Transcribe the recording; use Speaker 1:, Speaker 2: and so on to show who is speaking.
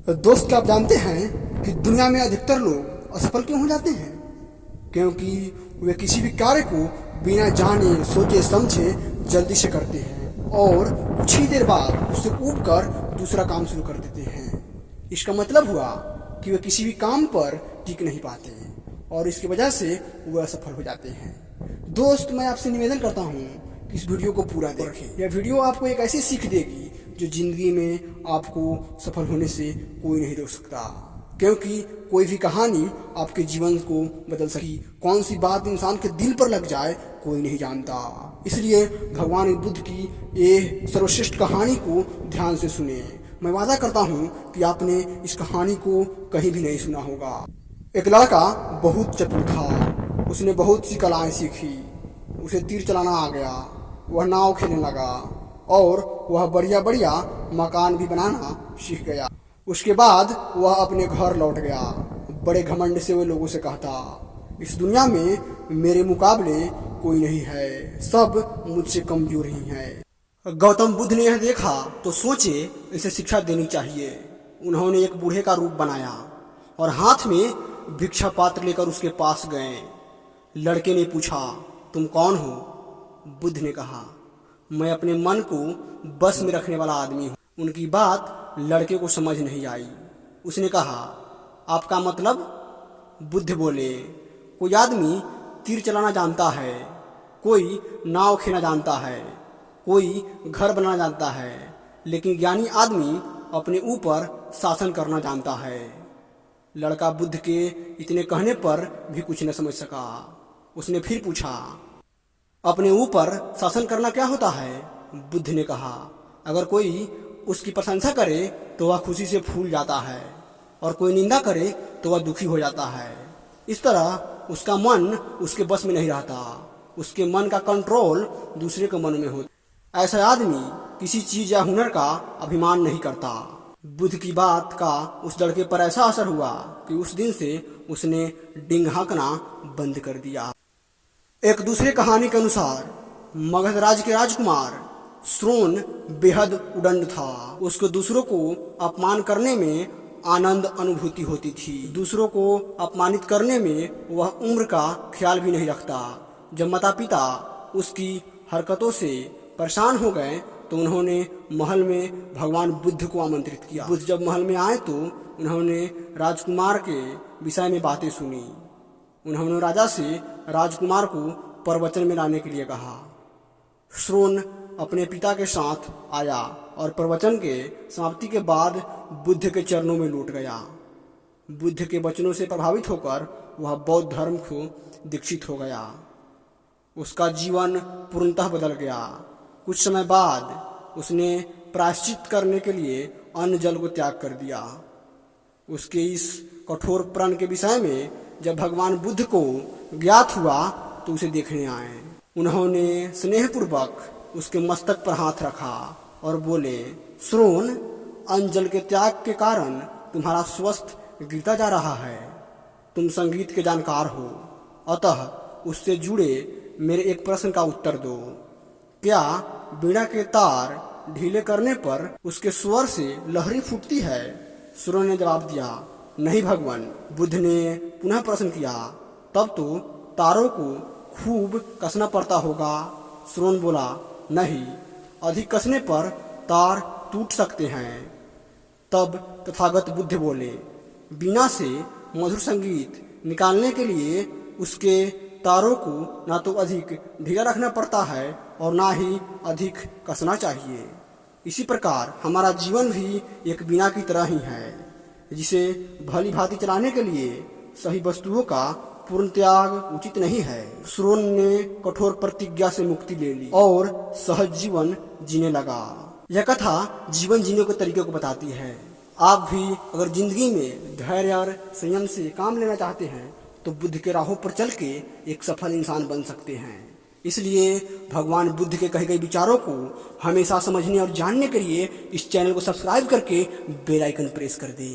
Speaker 1: तो दोस्त, क्या आप जानते हैं कि दुनिया में अधिकतर लोग असफल क्यों हो जाते हैं? क्योंकि वे किसी भी कार्य को बिना जाने सोचे समझे जल्दी से करते हैं और कुछ ही देर बाद उससे ऊब कर दूसरा काम शुरू कर देते हैं। इसका मतलब हुआ कि वे किसी भी काम पर टिक नहीं पाते और इसकी वजह से वे असफल हो जाते हैं। दोस्त, मैं आपसे निवेदन करता हूँ कि इस वीडियो को पूरा देखें। यह वीडियो आपको एक ऐसी सीख देगी जो जिंदगी में आपको सफल होने से कोई नहीं रोक सकता, क्योंकि कोई भी कहानी आपके जीवन को बदल सकी। कौन सी बात इंसान के दिल पर लग जाए कोई नहीं जानता। इसलिए भगवान बुद्ध की ये सर्वश्रेष्ठ कहानी को ध्यान से सुने। मैं वादा करता हूँ कि आपने इस कहानी को कहीं भी नहीं सुना होगा। एक लड़का बहुत चतुर था। उसने बहुत सी कलाएं सीखी। उसे तीर चलाना आ गया, वह नाव खेलने लगा और वह बढ़िया बढ़िया मकान भी बनाना सीख गया। उसके बाद वह अपने घर लौट गया। बड़े घमंड से वह लोगों से कहता, इस दुनिया में मेरे मुकाबले कोई नहीं है, सब मुझसे कमजोर ही हैं। गौतम बुद्ध ने यह देखा तो सोचे इसे शिक्षा देनी चाहिए। उन्होंने एक बूढ़े का रूप बनाया और हाथ में भिक्षा पात्र लेकर उसके पास गए। लड़के ने पूछा, तुम कौन हो? बुद्ध ने कहा, मैं अपने मन को बस में रखने वाला आदमी हूँ। उनकी बात लड़के को समझ नहीं आई। उसने कहा, आपका मतलब? बुद्ध बोले, कोई आदमी तीर चलाना जानता है, कोई नाव खेलना जानता है, कोई घर बनाना जानता है, लेकिन ज्ञानी आदमी अपने ऊपर शासन करना जानता है। लड़का बुद्ध के इतने कहने पर भी कुछ न समझ सका। उसने फिर पूछा, अपने ऊपर शासन करना क्या होता है? बुद्ध ने कहा, अगर कोई उसकी प्रशंसा करे तो वह खुशी से फूल जाता है और कोई निंदा करे तो वह दुखी हो जाता है। इस तरह उसका मन उसके बस में नहीं रहता। उसके मन का कंट्रोल दूसरे के मन में होता। ऐसा आदमी किसी चीज या हुनर का अभिमान नहीं करता। बुद्ध की बात का उस लड़के पर ऐसा असर हुआ कि उस दिन से उसने डिंग हाँकना बंद कर दिया। एक दूसरे कहानी के अनुसार मगध राज्य के राजकुमार श्रोण बेहद उदंड था। उसको दूसरों को अपमान करने में आनंद अनुभूति होती थी। दूसरों को अपमानित करने में वह उम्र का ख्याल भी नहीं रखता। जब माता पिता उसकी हरकतों से परेशान हो गए तो उन्होंने महल में भगवान बुद्ध को आमंत्रित किया। बुद्ध जब महल में आए तो उन्होंने राजकुमार के विषय में बातें सुनी। उन्होंने राजा से राजकुमार को प्रवचन में लाने के लिए कहा। श्रोण अपने पिता के साथ आया और प्रवचन के समाप्ति के बाद बुद्ध के चरणों में लौट गया। बुद्ध के वचनों से प्रभावित होकर वह बौद्ध धर्म को दीक्षित हो गया। उसका जीवन पूर्णतः बदल गया। कुछ समय बाद उसने प्रायश्चित करने के लिए अन्न जल को त्याग कर दिया। उसके इस कठोर प्रण के विषय में जब भगवान बुद्ध को ज्ञात हुआ तो उसे देखने आए। उन्होंने स्नेहपूर्वक उसके मस्तक पर हाथ रखा और बोले, श्रोण, अन्न जल के त्याग के कारण तुम्हारा स्वास्थ्य गिरता जा रहा है। तुम संगीत के जानकार हो, अतः उससे जुड़े मेरे एक प्रश्न का उत्तर दो। क्या बीड़ा के तार ढीले करने पर उसके स्वर से लहरी फूटती है? श्रोण ने जवाब दिया, नहीं भगवान। बुद्ध ने पुनः प्रश्न किया, तब तो तारों को खूब कसना पड़ता होगा? श्रोण बोला, नहीं, अधिक कसने पर तार टूट सकते हैं। तब तथागत बुद्ध बोले, बीना से मधुर संगीत निकालने के लिए उसके तारों को ना तो अधिक ढीला रखना पड़ता है और ना ही अधिक कसना चाहिए। इसी प्रकार हमारा जीवन भी एक बीना की तरह ही है, जिसे भली भांति चलाने के लिए सही वस्तुओं का पूर्ण त्याग उचित नहीं है। श्रोण ने कठोर प्रतिज्ञा से मुक्ति ले ली और सहज जीवन जीने लगा। यह कथा जीवन जीने के तरीके को बताती है। आप भी अगर जिंदगी में धैर्य और संयम से काम लेना चाहते हैं तो बुद्ध के राहों पर चल के एक सफल इंसान बन सकते हैं। इसलिए भगवान बुद्ध के कहे गए विचारों को हमेशा समझने और जानने के लिए इस चैनल को सब्सक्राइब करके बेल आइकन प्रेस कर दें।